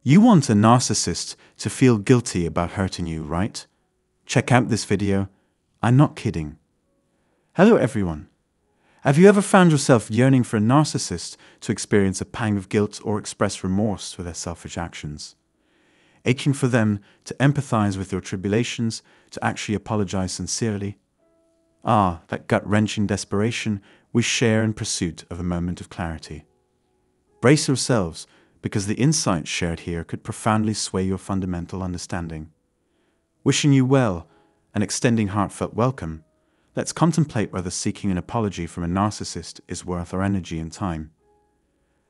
You want a narcissist to feel guilty about hurting you, right? Check out this video. I'm not kidding. Hello everyone. Have you ever found yourself yearning for a narcissist to experience a pang of guilt or express remorse for their selfish actions? Aching for them to empathize with your tribulations, to actually apologize sincerely? Ah, that gut-wrenching desperation we share in pursuit of a moment of clarity. Brace yourselves, because the insights shared here could profoundly sway your fundamental understanding. Wishing you well and extending heartfelt welcome, let's contemplate whether seeking an apology from a narcissist is worth our energy and time.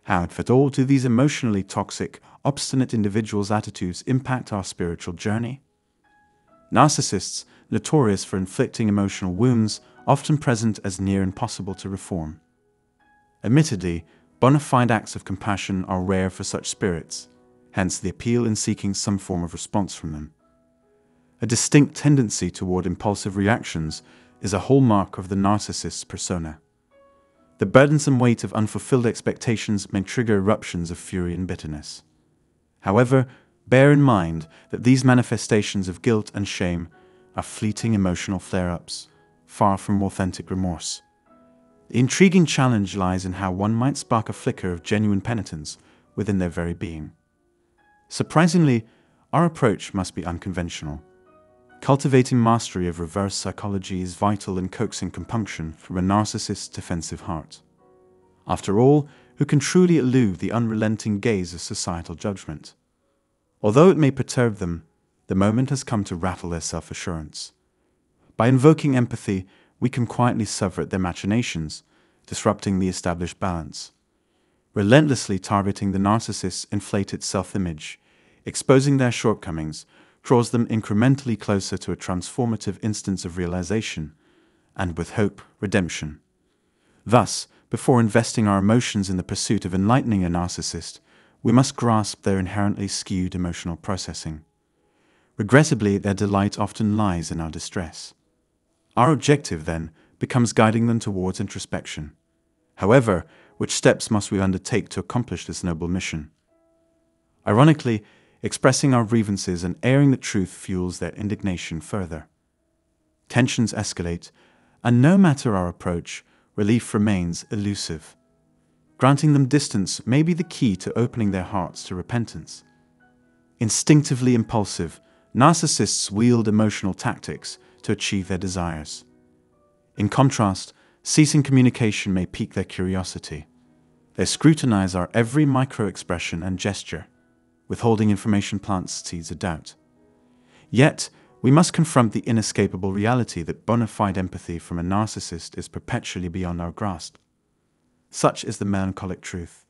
How, if at all, do these emotionally toxic, obstinate individuals' attitudes impact our spiritual journey? Narcissists, notorious for inflicting emotional wounds, often present as near impossible to reform. Admittedly, bona fide acts of compassion are rare for such spirits, hence the appeal in seeking some form of response from them. A distinct tendency toward impulsive reactions is a hallmark of the narcissist's persona. The burdensome weight of unfulfilled expectations may trigger eruptions of fury and bitterness. However, bear in mind that these manifestations of guilt and shame are fleeting emotional flare-ups, far from authentic remorse. The intriguing challenge lies in how one might spark a flicker of genuine penitence within their very being. Surprisingly, our approach must be unconventional. Cultivating mastery of reverse psychology is vital in coaxing compunction from a narcissist's defensive heart. After all, who can truly elude the unrelenting gaze of societal judgment? Although it may perturb them, the moment has come to rattle their self-assurance. By invoking empathy, we can quietly subvert their machinations, disrupting the established balance. Relentlessly targeting the narcissist's inflated self-image, exposing their shortcomings, draws them incrementally closer to a transformative instance of realization, and with hope, redemption. Thus, before investing our emotions in the pursuit of enlightening a narcissist, we must grasp their inherently skewed emotional processing. Regrettably, their delight often lies in our distress. Our objective, then, becomes guiding them towards introspection. However, which steps must we undertake to accomplish this noble mission? Ironically, expressing our grievances and airing the truth fuels their indignation further. Tensions escalate, and no matter our approach, relief remains elusive. Granting them distance may be the key to opening their hearts to repentance. Instinctively impulsive, narcissists wield emotional tactics to achieve their desires. In contrast, ceasing communication may pique their curiosity. They scrutinize our every micro-expression and gesture, withholding information plants seeds of doubt. Yet, we must confront the inescapable reality that bona fide empathy from a narcissist is perpetually beyond our grasp. Such is the melancholic truth.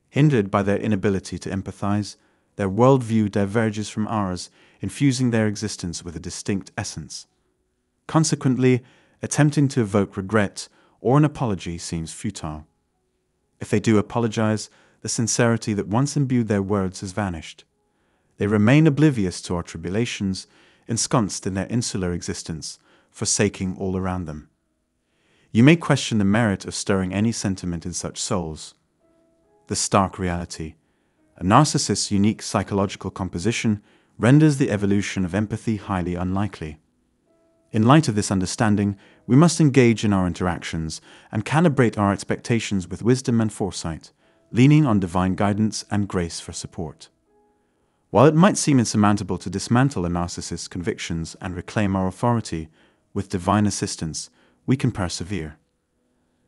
Hindered by their inability to empathize, their worldview diverges from ours, infusing their existence with a distinct essence. Consequently, attempting to evoke regret or an apology seems futile. If they do apologize, the sincerity that once imbued their words has vanished. They remain oblivious to our tribulations, ensconced in their insular existence, forsaking all around them. You may question the merit of stirring any sentiment in such souls. The stark reality: a narcissist's unique psychological composition renders the evolution of empathy highly unlikely. In light of this understanding, we must engage in our interactions and calibrate our expectations with wisdom and foresight, leaning on divine guidance and grace for support. While it might seem insurmountable to dismantle a narcissist's convictions and reclaim our authority, with divine assistance, we can persevere.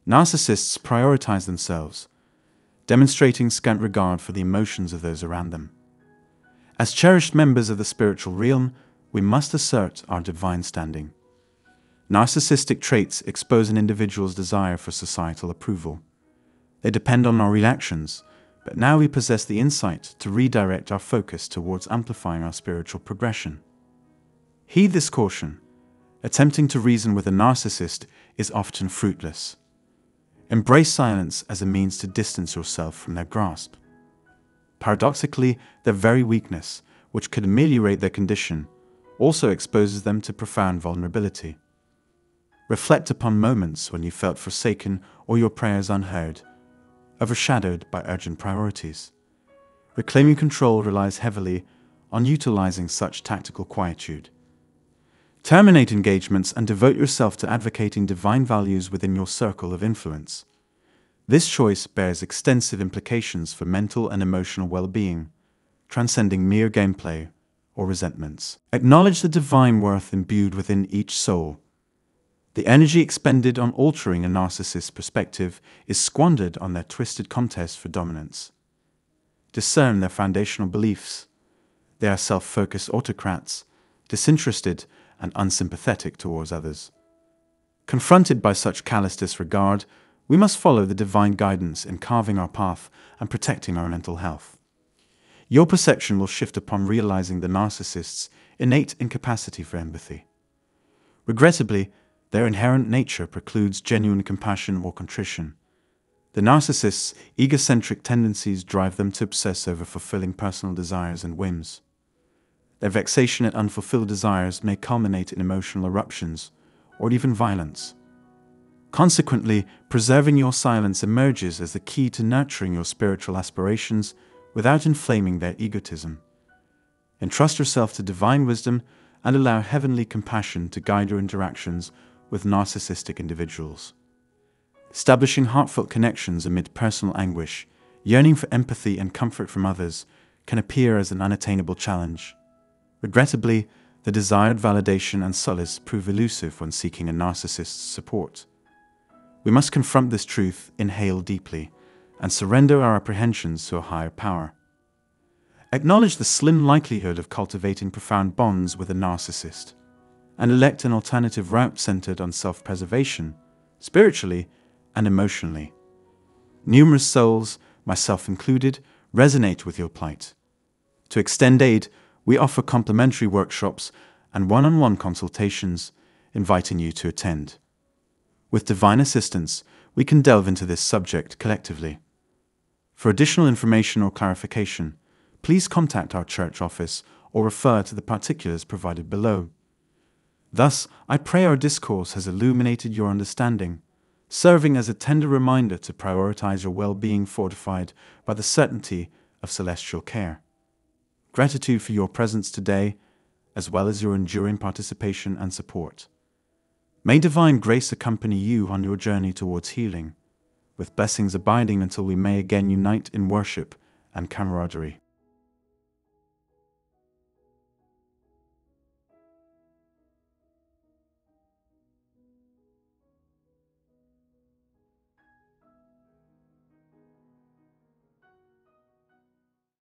Narcissists prioritize themselves, demonstrating scant regard for the emotions of those around them. As cherished members of the spiritual realm, we must assert our divine standing. Narcissistic traits expose an individual's desire for societal approval. They depend on our reactions, but now we possess the insight to redirect our focus towards amplifying our spiritual progression. Heed this caution. Attempting to reason with a narcissist is often fruitless. Embrace silence as a means to distance yourself from their grasp. Paradoxically, their very weakness, which could ameliorate their condition, also exposes them to profound vulnerability. Reflect upon moments when you felt forsaken or your prayers unheard, overshadowed by urgent priorities. Reclaiming control relies heavily on utilizing such tactical quietude. Terminate engagements and devote yourself to advocating divine values within your circle of influence. This choice bears extensive implications for mental and emotional well-being, transcending mere gameplay or resentments. Acknowledge the divine worth imbued within each soul. The energy expended on altering a narcissist's perspective is squandered on their twisted contest for dominance. Discern their foundational beliefs. They are self-focused autocrats, disinterested and unsympathetic towards others. Confronted by such callous disregard, we must follow the divine guidance in carving our path and protecting our mental health. Your perception will shift upon realizing the narcissist's innate incapacity for empathy. Regrettably, their inherent nature precludes genuine compassion or contrition. The narcissist's egocentric tendencies drive them to obsess over fulfilling personal desires and whims. Their vexation at unfulfilled desires may culminate in emotional eruptions or even violence. Consequently, preserving your silence emerges as the key to nurturing your spiritual aspirations without inflaming their egotism. Entrust yourself to divine wisdom and allow heavenly compassion to guide your interactions with narcissistic individuals. Establishing heartfelt connections amid personal anguish, yearning for empathy and comfort from others, can appear as an unattainable challenge. Regrettably, the desired validation and solace prove elusive when seeking a narcissist's support. We must confront this truth, inhale deeply, and surrender our apprehensions to a higher power. Acknowledge the slim likelihood of cultivating profound bonds with a narcissist, and elect an alternative route centered on self-preservation, spiritually and emotionally. Numerous souls, myself included, resonate with your plight. To extend aid, we offer complimentary workshops and one-on-one consultations, inviting you to attend. With divine assistance, we can delve into this subject collectively. For additional information or clarification, please contact our church office or refer to the particulars provided below. Thus, I pray our discourse has illuminated your understanding, serving as a tender reminder to prioritize your well-being fortified by the certainty of celestial care. Gratitude for your presence today, as well as your enduring participation and support. May divine grace accompany you on your journey towards healing, with blessings abiding until we may again unite in worship and camaraderie.